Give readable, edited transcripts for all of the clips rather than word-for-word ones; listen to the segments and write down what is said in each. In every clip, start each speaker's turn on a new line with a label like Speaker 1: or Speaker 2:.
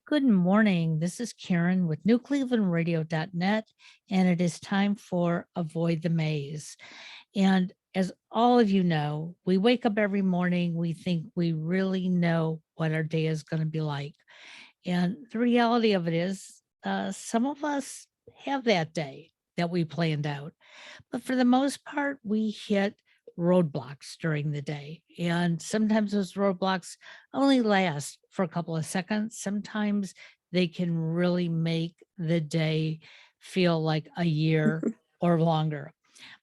Speaker 1: Good morning. This is Karen with NewClevelandRadio.net, and it is time for Avoid the Maze. And as all of you know, we wake up every morning, we think we really know what our day is going to be like. And the reality of it is, some of us have that day that we planned out. But for the most part, we hit roadblocks during the day. And sometimes those roadblocks only last for a couple of seconds. Sometimes they can really make the day feel like a year or longer.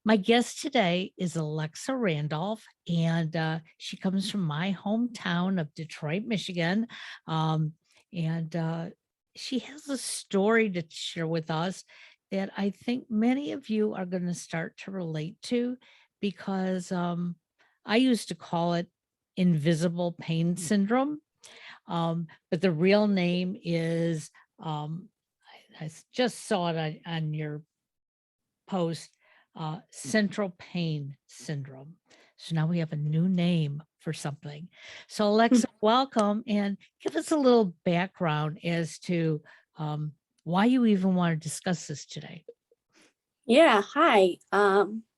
Speaker 1: My guest today is Alexa Randolph, and she comes from my hometown of Detroit, Michigan. Um, and she has a story to share with us that I think many of you are going to start to relate to because I used to call it invisible pain syndrome. But the real name is, just saw it on your post, central pain syndrome. So now we have a new name for something. So Alexa, welcome and give us a little background as to why you even want to discuss this today.
Speaker 2: Yeah, hi.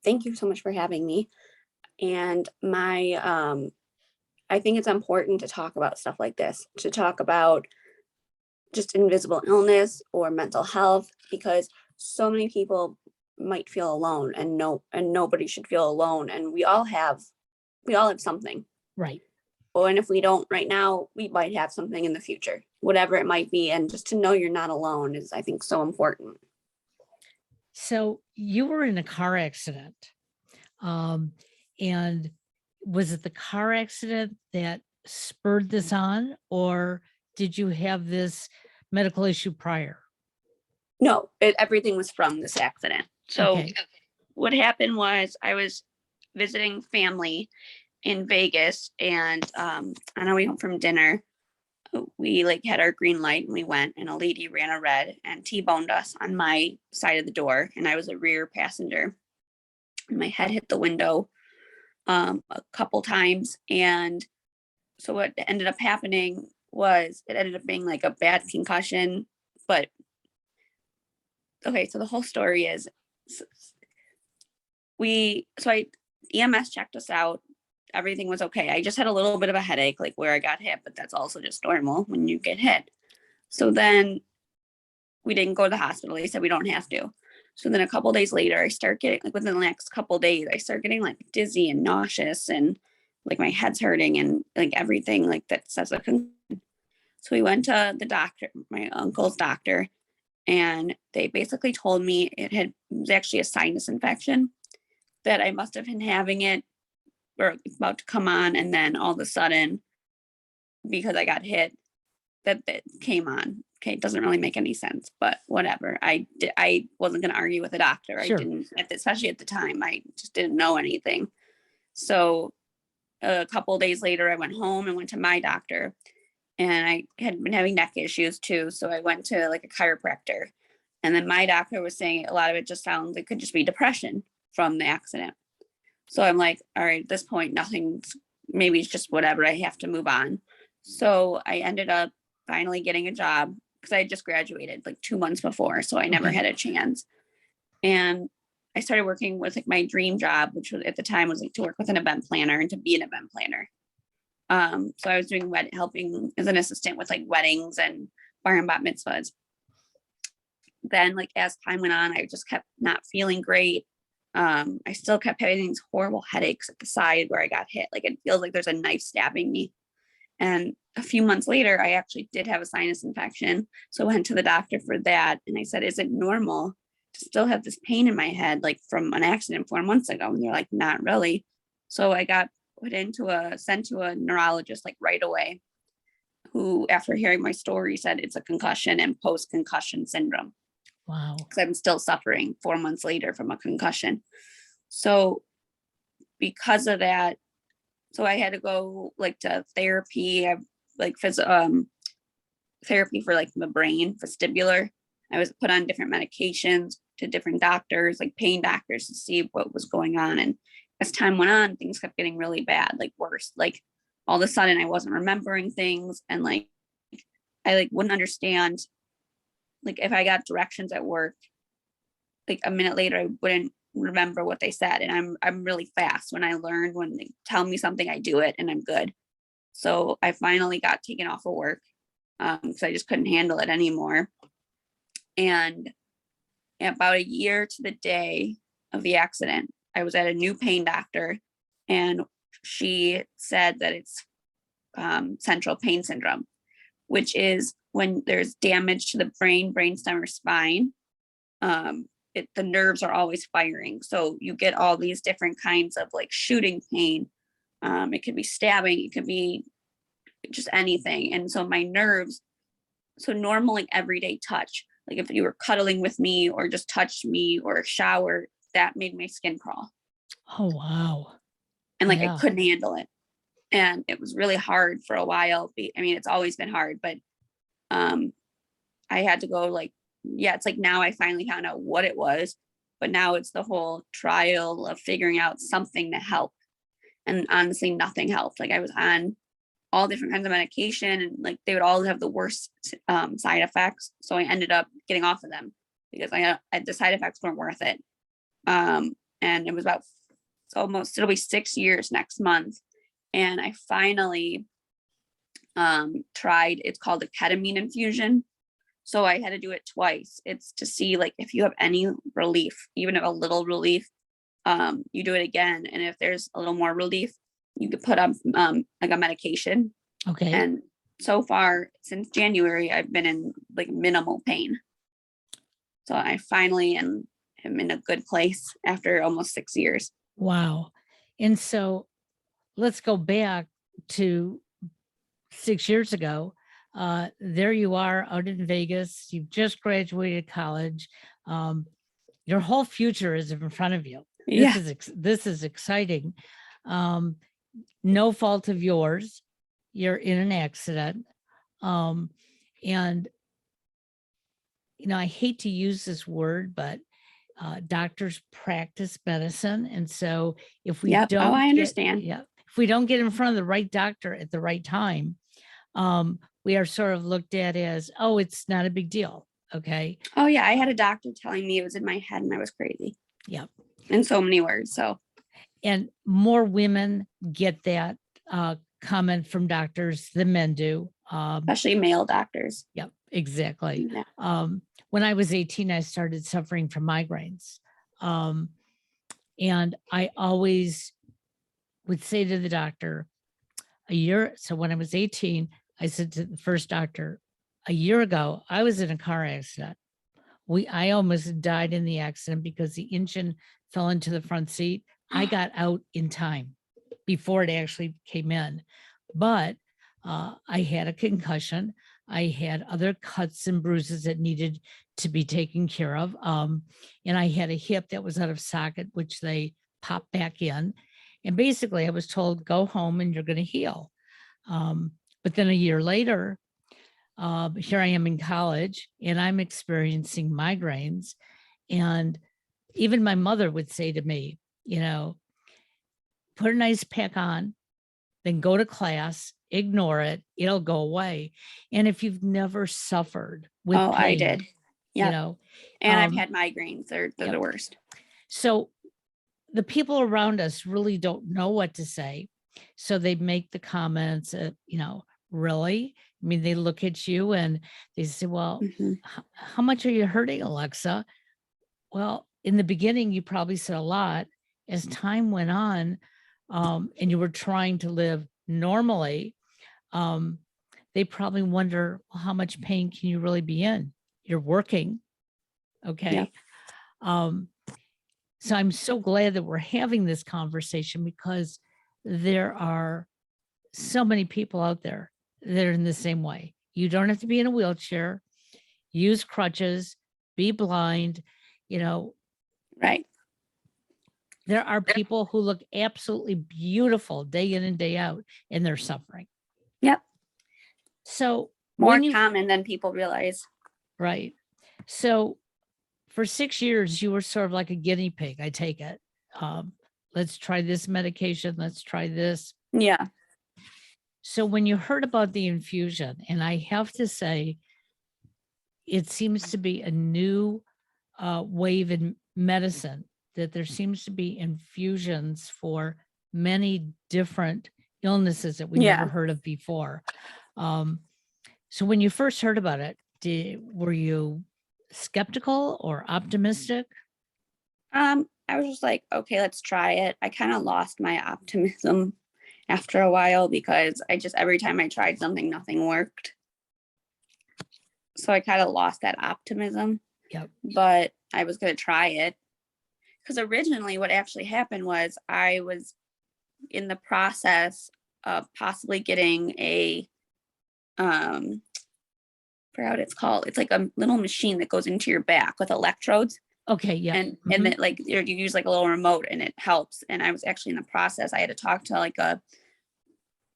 Speaker 2: Thank you so much for having me. And I think it's important to talk about stuff like this, to talk about just invisible illness or mental health, because so many people might feel alone, and nobody should feel alone. And we all have something.
Speaker 1: Right.
Speaker 2: And if we don't right now, we might have something in the future, whatever it might be. And just to know you're not alone is, I think, so important.
Speaker 1: So you were in a car accident. Um, and was it the car accident that spurred this on, or did you have this medical issue prior?
Speaker 2: No, everything was from this accident. So
Speaker 1: Okay.
Speaker 2: what happened was I was visiting family in Vegas, and on our way home from dinner, we like had our green light and we went, and a lady ran a red and T-boned us on my side of the door, and I was a rear passenger. And my head hit the window a couple times, and so what ended up happening was it ended up being like a bad concussion. But okay, so the whole story is I EMS checked us out. Everything was okay. I just had a little bit of a headache, like where I got hit, but that's also just normal when you get hit. So then we didn't go to the hospital. They said we don't have to. So then a couple days later, I start getting, like within the next couple days, I start getting like dizzy and nauseous, and like my head's hurting and like everything like that says a concussion. So we went to the doctor, my uncle's doctor, and they basically told me it was actually a sinus infection, that I must have been having it or about to come on, and then all of a sudden, because I got hit, that came on. Okay, it doesn't really make any sense, but whatever. I wasn't going to argue with the doctor. I
Speaker 1: Sure.
Speaker 2: didn't, especially at the time. I just didn't know anything. So a couple of days later, I went home and went to my doctor, and I had been having neck issues too. So I went to like a chiropractor, and then my doctor was saying a lot of it just sounds like it could just be depression from the accident. So I'm like, all right, at this point, maybe it's just whatever. I have to move on. So I ended up finally getting a job because I had just graduated like 2 months before. So I never
Speaker 1: Okay.
Speaker 2: had a chance. And I started working with like my dream job, which was at the time was like to work with an event planner and to be an event planner. So I was doing helping as an assistant with like weddings and bar and bat mitzvahs. Then like as time went on, I just kept not feeling great. I still kept having these horrible headaches at the side where I got hit. Like it feels like there's a knife stabbing me. And a few months later, I actually did have a sinus infection. So I went to the doctor for that. And I said, is it normal to still have this pain in my head, like from an accident 4 months ago? And they're like, not really. So I got sent to a neurologist like right away, who, after hearing my story, said it's a concussion and post-concussion syndrome.
Speaker 1: Wow.
Speaker 2: Because I'm still suffering 4 months later from a concussion. So because of that, so I had to go like to therapy. I like therapy for like my brain, vestibular. I was put on different medications to different doctors, like pain doctors, to see what was going on. And as time went on, things kept getting really bad, like worse. Like all of a sudden I wasn't remembering things, and like I like wouldn't understand, like if I got directions at work, like a minute later I wouldn't remember what they said. And I'm really fast when I learn. When they tell me something, I do it and I'm good. So I finally got taken off of work because I just couldn't handle it anymore. And about a year to the day of the accident, I was at a new pain doctor, and she said that it's central pain syndrome, which is when there's damage to the brain, brainstem, or spine. The nerves are always firing. So you get all these different kinds of like shooting pain. It could be stabbing, it could be just anything. And so my nerves, so normal, like everyday touch, like if you were cuddling with me or just touched me or shower, that made my skin crawl.
Speaker 1: Oh, wow.
Speaker 2: And like I
Speaker 1: Yeah.
Speaker 2: couldn't handle it. And it was really hard for a while. I mean, it's always been hard, but I had to go like, yeah, it's like now I finally found out what it was, but now it's the whole trial of figuring out something to help. And honestly, nothing helped. Like I was on all different kinds of medication, and like they would all have the worst side effects. So I ended up getting off of them because the side effects weren't worth it. And it was about it'll be 6 years next month. And I finally tried, it's called a ketamine infusion. So I had to do it twice. It's to see like if you have any relief, even if a little relief, you do it again. And if there's a little more relief, you could put up like a medication.
Speaker 1: Okay.
Speaker 2: And so far since January, I've been in like minimal pain. So I finally am in a good place after almost 6 years.
Speaker 1: Wow. And so let's go back to 6 years ago. There you are out in Vegas. You've just graduated college. Your whole future is in front of you.
Speaker 2: Yeah.
Speaker 1: This is exciting. No fault of yours. You're in an accident. And I hate to use this word, but doctors practice medicine. And so if we
Speaker 2: Yep.
Speaker 1: don't
Speaker 2: I understand.
Speaker 1: if we don't get in front of the right doctor at the right time, we are sort of looked at as, oh, it's not a big deal. Okay.
Speaker 2: Oh yeah. I had a doctor telling me it was in my head and I was crazy.
Speaker 1: Yep.
Speaker 2: In so many words. So.
Speaker 1: And more women get that comment from doctors than men do.
Speaker 2: Especially male doctors.
Speaker 1: Yep, exactly.
Speaker 2: Yeah.
Speaker 1: When I was 18, I started suffering from migraines. And I always would say to the doctor, so when I was 18, I said to the first doctor, a year ago, I was in a car accident. I almost died in the accident because the engine fell into the front seat. I got out in time before it actually came in, but I had a concussion. I had other cuts and bruises that needed to be taken care of. And I had a hip that was out of socket, which they popped back in. And basically I was told, go home and you're going to heal. But then a year later, here I am in college and I'm experiencing migraines. And even my mother would say to me, put a nice pack on, then go to class, ignore it, it'll go away. And if you've never suffered with pain,
Speaker 2: I did. Yeah. And I've
Speaker 1: um,
Speaker 2: had migraines. They're the worst.
Speaker 1: So the people around us really don't know what to say. So they make the comments, really? I mean, they look at you and they say, well, how much are you hurting, Alexa? Well, in the beginning, you probably said a lot. As time went on, and you were trying to live normally, they probably wonder, well, how much pain can you really be in? You're working. Okay. Yeah. So I'm so glad that we're having this conversation because there are so many people out there that are in the same way. You don't have to be in a wheelchair, use crutches, be blind,
Speaker 2: Right.
Speaker 1: There are people who look absolutely beautiful day in and day out, and they're suffering.
Speaker 2: Yep.
Speaker 1: So
Speaker 2: more common than people realize.
Speaker 1: Right. So for 6 years, you were sort of like a guinea pig, I take it. Let's try this medication. Let's try this.
Speaker 2: Yeah.
Speaker 1: So when you heard about the infusion, and I have to say, it seems to be a new wave in medicine, that there seems to be infusions for many different illnesses that we never
Speaker 2: Yeah.
Speaker 1: heard of before. Um, so when you first heard about it, were you skeptical or optimistic?
Speaker 2: I was just like, okay, let's try it. I kind of lost my optimism after a while because I just every time I tried something, nothing worked. So I kind of lost that optimism,
Speaker 1: Yep.
Speaker 2: but I was going to try it because originally what actually happened was I was in the process of possibly getting a I forgot what it's called. It's like a little machine that goes into your back with electrodes,
Speaker 1: Okay. Yeah.
Speaker 2: and then like you use like a little remote and it helps. And I was actually in the process. I had to talk to like a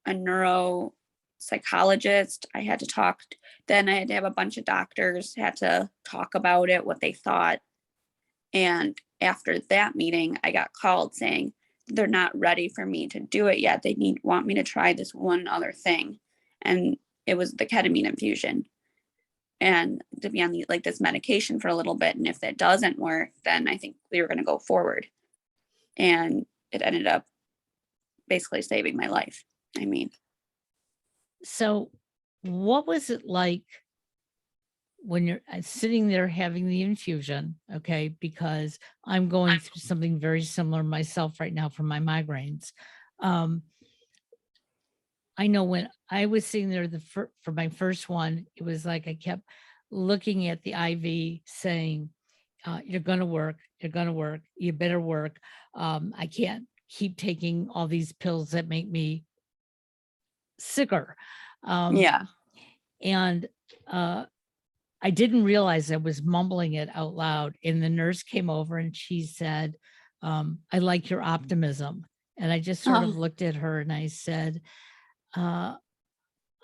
Speaker 2: neuro psychologist. I had to talk. Then I had to have a bunch of doctors had to talk about it, what they thought. And after that meeting, I got called saying they're not ready for me to do it yet. They want me to try this one other thing, and it was the ketamine infusion, and to be on like this medication for a little bit. And if that doesn't work, then I think we were going to go forward. And it ended up basically saving my life. I mean,
Speaker 1: So what was it like when you're sitting there having the infusion? Okay. Because I'm going through something very similar myself right now for my migraines. Um, I know when I was sitting there for my first one, it was like I kept looking at the IV saying, you're going to work. You're going to work. You better work. I can't keep taking all these pills that make me sicker. Um,
Speaker 2: yeah.
Speaker 1: and I didn't realize I was mumbling it out loud. And the nurse came over and she said, I like your optimism. And I just sort of
Speaker 2: Oh,
Speaker 1: looked at her and I said, uh,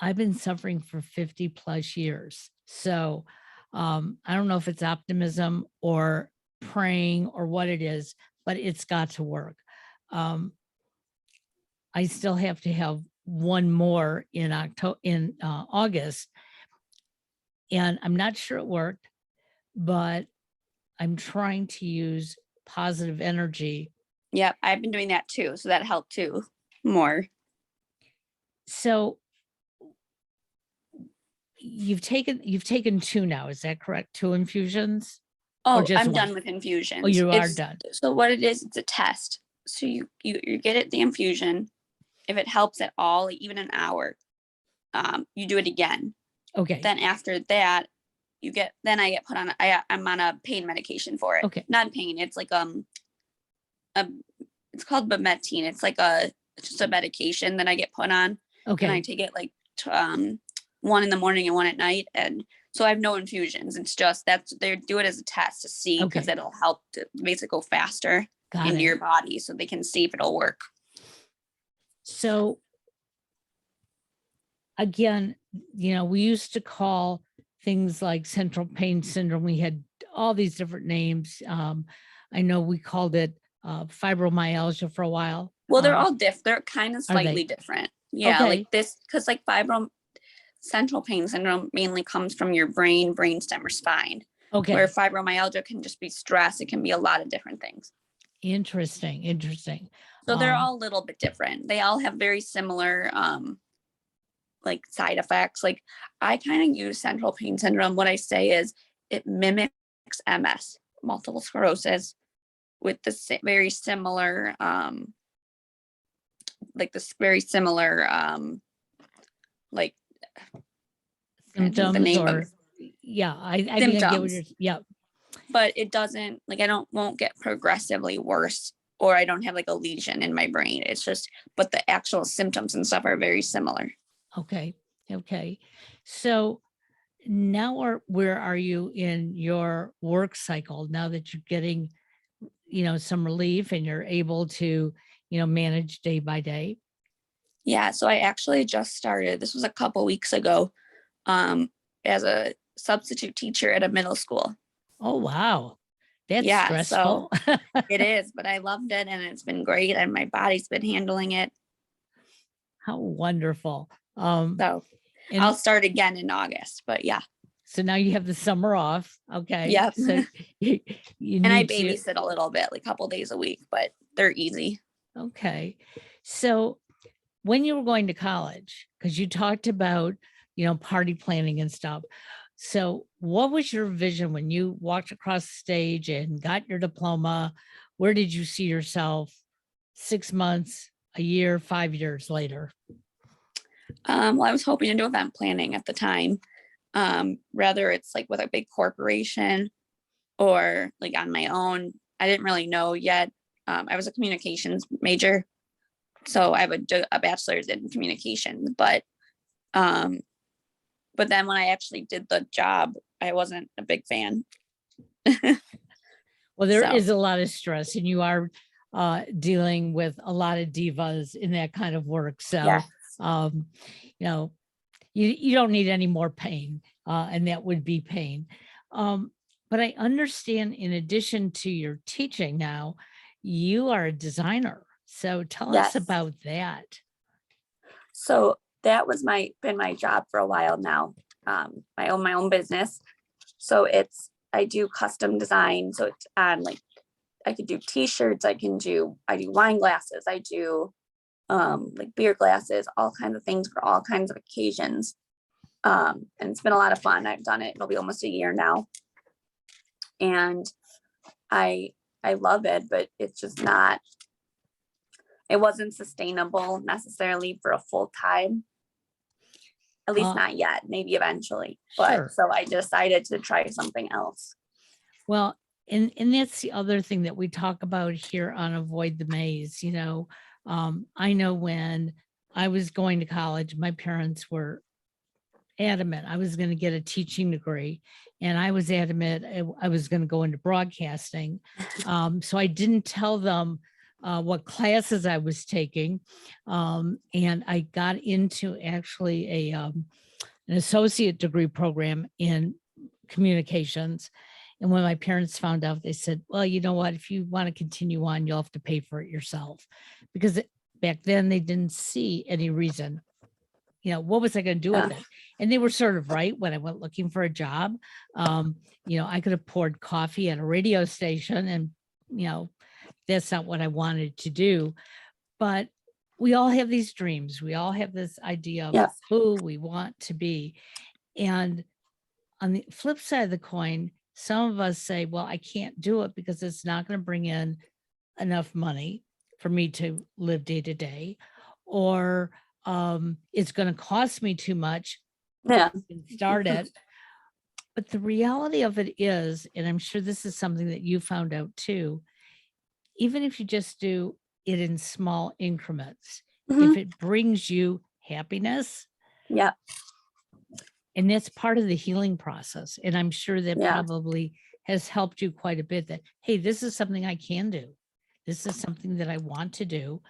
Speaker 1: I've been suffering for 50 plus years. So I don't know if it's optimism or praying or what it is, but it's got to work. Um, I still have to have one more in August, and I'm not sure it worked, but I'm trying to use positive energy.
Speaker 2: yep. I've been doing that too. So that helped too more.
Speaker 1: So you've taken two now, is that correct? Two infusions or
Speaker 2: Oh,
Speaker 1: just
Speaker 2: I'm
Speaker 1: one?
Speaker 2: done with
Speaker 1: Oh,
Speaker 2: infusions.
Speaker 1: you are
Speaker 2: It's
Speaker 1: done.
Speaker 2: so what it is, it's a test. So you get it the infusion. If it helps at all, even an hour, you do it again.
Speaker 1: Okay.
Speaker 2: Then after that, I get put on I'm on a pain medication for it.
Speaker 1: Okay.
Speaker 2: Not pain, it's like a it's called Bametine. It's like a just a medication that I get put on, and I
Speaker 1: Okay.
Speaker 2: take it like one in the morning and one at night. And so I have no infusions. It's just they do it as a test to see because
Speaker 1: Okay.
Speaker 2: it'll help to basically go faster
Speaker 1: Got
Speaker 2: into
Speaker 1: it.
Speaker 2: your body so they can see if it'll work.
Speaker 1: So again, we used to call things like central pain syndrome. We had all these different names. I know we called it fibromyalgia for a while.
Speaker 2: Well, they're all different. They're kind of
Speaker 1: Are
Speaker 2: slightly
Speaker 1: they?
Speaker 2: different. Yeah, like
Speaker 1: Okay.
Speaker 2: this, because like fibro central pain syndrome mainly comes from your brain, brainstem, or spine, where
Speaker 1: Okay.
Speaker 2: fibromyalgia can just be stress. It can be a lot of different things.
Speaker 1: Interesting. Interesting.
Speaker 2: So they're all a little bit different. They all have very similar like side effects. Like I kind of use central pain syndrome. What I say is it mimics MS, multiple sclerosis, with the very similar like this very similar like I think the
Speaker 1: Symptoms
Speaker 2: name of
Speaker 1: or yeah, I think I get what
Speaker 2: symptoms,
Speaker 1: you're, yeah.
Speaker 2: but it doesn't like I don't won't get progressively worse, or I don't have like a lesion in my brain. It's just but the actual symptoms and stuff are very similar.
Speaker 1: Okay. Okay. So now where are you in your work cycle now that you're getting, some relief and you're able to, manage day by day?
Speaker 2: Yeah, so I actually just started. This was a couple weeks ago, um, as a substitute teacher at a middle school.
Speaker 1: Oh, wow. That's
Speaker 2: Yeah, so
Speaker 1: stressful.
Speaker 2: it is, but I loved it and it's been great and my body's been handling it.
Speaker 1: How wonderful.
Speaker 2: So I'll
Speaker 1: And
Speaker 2: start again in August, but yeah.
Speaker 1: so now you have the summer off. Okay.
Speaker 2: Yep.
Speaker 1: So you, you
Speaker 2: And I
Speaker 1: need to,
Speaker 2: babysit a little bit, like a couple days a week, but they're easy.
Speaker 1: okay. So when you were going to college, because you talked about, party planning and stuff. So what was your vision when you walked across the stage and got your diploma? Where did you see yourself 6 months, a year, 5 years later?
Speaker 2: Well, I was hoping to do event planning at the time. Rather it's like with a big corporation or like on my own. I didn't really know yet. I was a communications major, so I would do a bachelor's in communications, um, but then when I actually did the job, I wasn't a big fan.
Speaker 1: Well, there
Speaker 2: So
Speaker 1: is a lot of stress, and you are dealing with a lot of divas in that kind of work.
Speaker 2: yeah,
Speaker 1: So, um, you know, you don't need any more pain, and that would be pain. But I understand, in addition to your teaching now, you are a designer. So tell us
Speaker 2: yes.
Speaker 1: about that.
Speaker 2: So that was been my job for a while now. I own my own business. So I do custom design. So it's on like I could do t-shirts, I do wine glasses, I do like beer glasses, all kinds of things for all kinds of occasions. And it's been a lot of fun. I've done it. It'll be almost a year now. And I I love it, but it's just not, it wasn't sustainable necessarily for a full time, at least
Speaker 1: Uh,
Speaker 2: not yet, maybe eventually. But
Speaker 1: sure.
Speaker 2: so I decided to try something else.
Speaker 1: Well, and that's the other thing that we talk about here on Avoid the Maze. I know when I was going to college, my parents were adamant I was going to get a teaching degree, and I was adamant I was going to go into broadcasting. So I didn't tell them what classes I was taking, and I got into actually an associate degree program in communications. And when my parents found out, they said, well, you know what, if you want to continue on, you'll have to pay for it yourself. Because back then they didn't see any reason, what was I going to do with
Speaker 2: Yeah.
Speaker 1: it? And they were sort of right. When I went looking for a job, I could have poured coffee at a radio station, and, you know, that's not what I wanted to do. But we all have these dreams. We all have this idea of
Speaker 2: Yeah.
Speaker 1: who we want to be. And on the flip side of the coin, some of us say, well, I can't do it because it's not going to bring in enough money for me to live day to day, or it's going to cost me too much
Speaker 2: Yeah.
Speaker 1: to start it. But the reality of it is, and I'm sure this is something that you found out too, even if you just do it in small increments,
Speaker 2: Mhm.
Speaker 1: if it brings you happiness,
Speaker 2: Yeah.
Speaker 1: and that's part of the healing process. And I'm sure that
Speaker 2: Yeah.
Speaker 1: probably has helped you quite a bit, that, hey, this is something I can do. This is something that I want to do.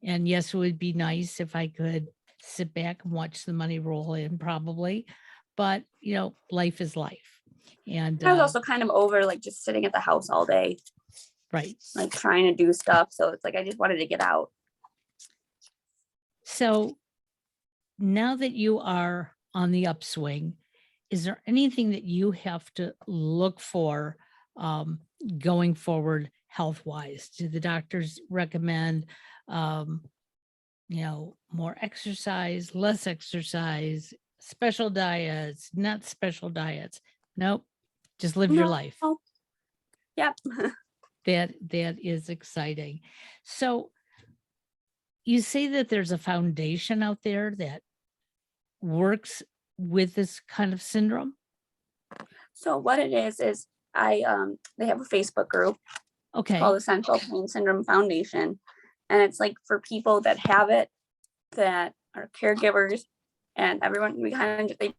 Speaker 1: And yes, it would be nice if I could sit back and watch the money roll in, probably. But, life is life. And
Speaker 2: I was also kind of over like just sitting at the house all day,
Speaker 1: right.
Speaker 2: like trying to do stuff. So it's like I just wanted to get out.
Speaker 1: So now that you are on the upswing, is there anything that you have to look for um, going forward health wise? Do the doctors recommend, um, more exercise, less exercise, special diets, not special diets? Nope. Just live your
Speaker 2: No.
Speaker 1: life.
Speaker 2: Yep.
Speaker 1: That is exciting. So you say that there's a foundation out there that works with this kind of syndrome?
Speaker 2: So what it is I they have a Facebook group. It's called
Speaker 1: Okay.
Speaker 2: the Central Pain Syndrome Foundation. And it's like for people that have it, that are caregivers, and everyone, we kind of they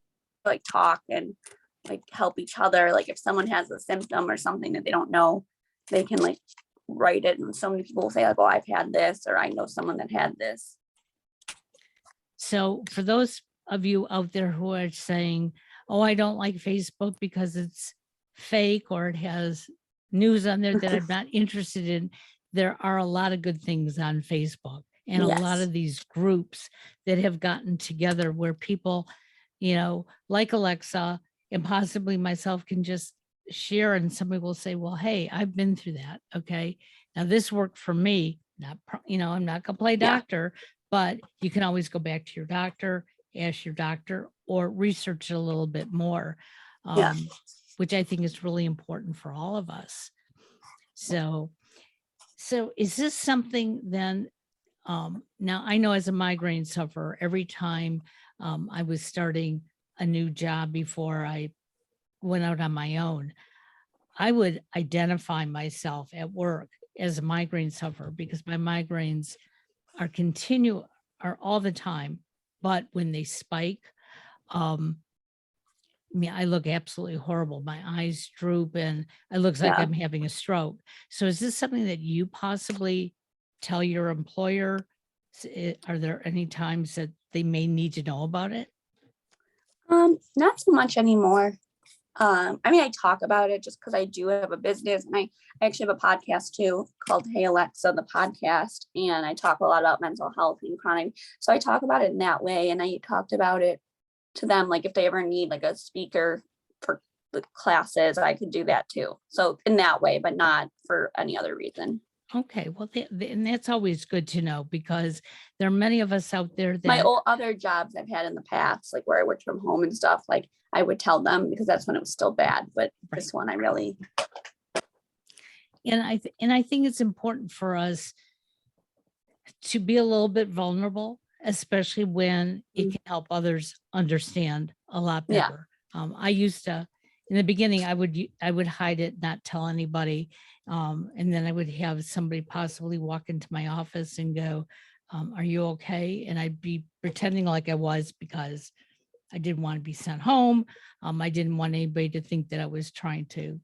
Speaker 2: like talk and like help each other. Like if someone has a symptom or something that they don't know, they can like write it. And so many people will say like, oh, I've had this, or I know someone that had this.
Speaker 1: So for those of you out there who are saying, oh, I don't like Facebook because it's fake or it has news on there that I'm not interested in, there are a lot of good things on Facebook. and a lot
Speaker 2: Yes.
Speaker 1: of these groups that have gotten together where people, like Alexa and possibly myself can just share and somebody will say, well, hey, I've been through that. Okay. Now this worked for me. I'm not going to play
Speaker 2: Yeah.
Speaker 1: doctor, but you can always go back to your doctor, ask your doctor, or research it a little bit more,
Speaker 2: Yeah.
Speaker 1: which I think is really important for all of us. So is this something then, now I know as a migraine sufferer, every time I was starting a new job before I went out on my own, I would identify myself at work as a migraine sufferer because my migraines are all the time, but when they spike, um, I look absolutely horrible. My eyes droop and it looks like
Speaker 2: Yeah.
Speaker 1: I'm having a stroke. So is this something that you possibly tell your employer? Are there any times that they may need to know about it?
Speaker 2: Not so much anymore. I mean, I talk about it just because I do have a business, and I actually have a podcast too called Hey Alexa, the podcast, and I talk a lot about mental health and chronic. So I talk about it in that way, and I talked about it to them, like if they ever need like a speaker for the classes, I could do that too. So in that way, but not for any other reason.
Speaker 1: Okay, well, and that's always good to know because there are many of us out there
Speaker 2: My
Speaker 1: that,
Speaker 2: other jobs I've had in the past, like where I worked from home and stuff, like I would tell them because that's when it was still bad. But
Speaker 1: right.
Speaker 2: this one, I really,
Speaker 1: And I think it's important for us to be a little bit vulnerable, especially when it can help others understand a lot
Speaker 2: yeah,
Speaker 1: better. I used to, in the beginning, I would hide it, not tell anybody, and then I would have somebody possibly walk into my office and go, "Are you okay?" And I'd be pretending like I was because I didn't want to be sent home. I didn't want anybody to think that I was trying to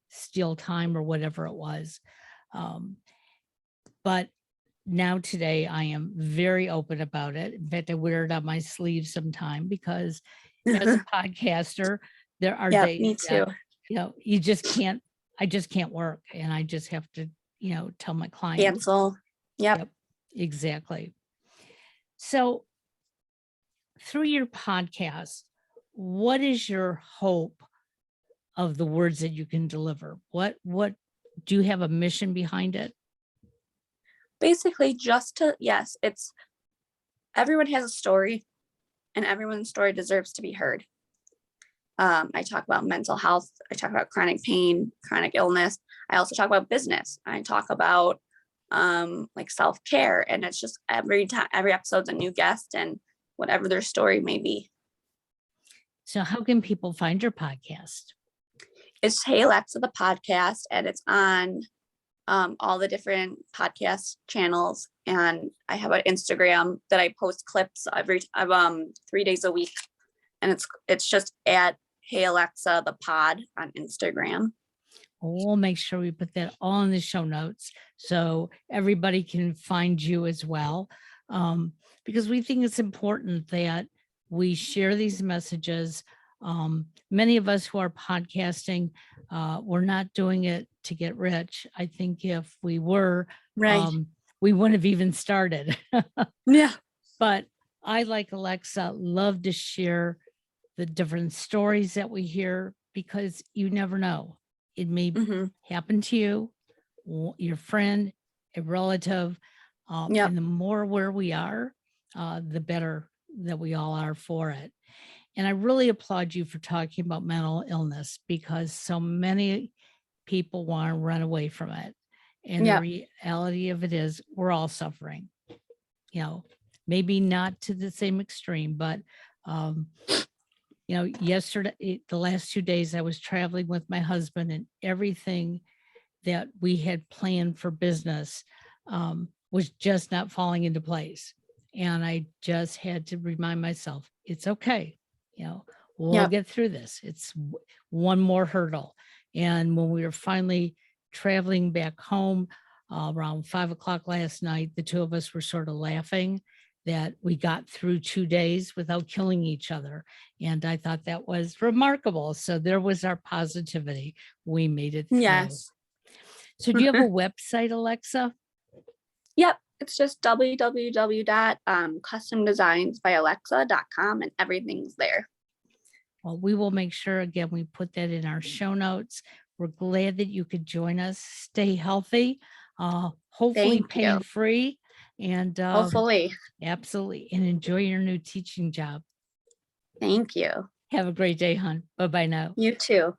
Speaker 1: steal time or whatever it was. Um, but now today I am very open about it. In fact, I wear it on my sleeve sometime because as a podcaster, there are
Speaker 2: yeah,
Speaker 1: days
Speaker 2: me
Speaker 1: that,
Speaker 2: too.
Speaker 1: I just can't work and I just have to, tell my clients.
Speaker 2: Cancel. Yep.
Speaker 1: Yep, exactly. So through your podcast, what is your hope of the words that you can deliver? What do you have a mission behind it?
Speaker 2: Basically, just to, yes, it's everyone has a story and everyone's story deserves to be heard. I talk about mental health. I talk about chronic pain, chronic illness. I also talk about business. I talk about like self-care. And it's just every time, every episode's a new guest and whatever their story may be.
Speaker 1: So how can people find your podcast?
Speaker 2: It's Hey Alexa, the podcast, and it's on all the different podcast channels. And I have an Instagram that I post clips every 3 days a week. And it's just at Hey Alexa, the pod on Instagram.
Speaker 1: We'll make sure we put that all in the show notes so everybody can find you as well. Because we think it's important that we share these messages. Many of us who are podcasting, we're not doing it to get rich. I think if we were,
Speaker 2: Right.
Speaker 1: we wouldn't have even started.
Speaker 2: Yeah.
Speaker 1: But I, like Alexa, love to share the different stories that we hear because you never know. It may
Speaker 2: Mm-hmm.
Speaker 1: happen to you, your friend, a relative.
Speaker 2: Yep.
Speaker 1: And the more aware we are, the better that we all are for it. And I really applaud you for talking about mental illness because so many people want to run away from it. And the
Speaker 2: Yep.
Speaker 1: reality of it is we're all suffering, maybe not to the same extreme, but yesterday, the last 2 days, I was traveling with my husband and everything that we had planned for business was just not falling into place. And I just had to remind myself, it's okay. We'll
Speaker 2: Yep.
Speaker 1: get through this. It's one more hurdle. And when we were finally traveling back home around 5 o'clock last night, the two of us were sort of laughing that we got through 2 days without killing each other. And I thought that was remarkable. So there was our positivity. We made it through.
Speaker 2: Yes.
Speaker 1: So do you have a website, Alexa?
Speaker 2: Yep. It's just www.customdesignsbyalexa.com and everything's there.
Speaker 1: Well, we will make sure, again, we put that in our show notes. We're glad that you could join us. Stay healthy, hopefully
Speaker 2: Thank you.
Speaker 1: pain-free, and
Speaker 2: Hopefully.
Speaker 1: absolutely, and enjoy your new teaching job.
Speaker 2: Thank you.
Speaker 1: Have a great day, hon. Bye-bye now.
Speaker 2: You too.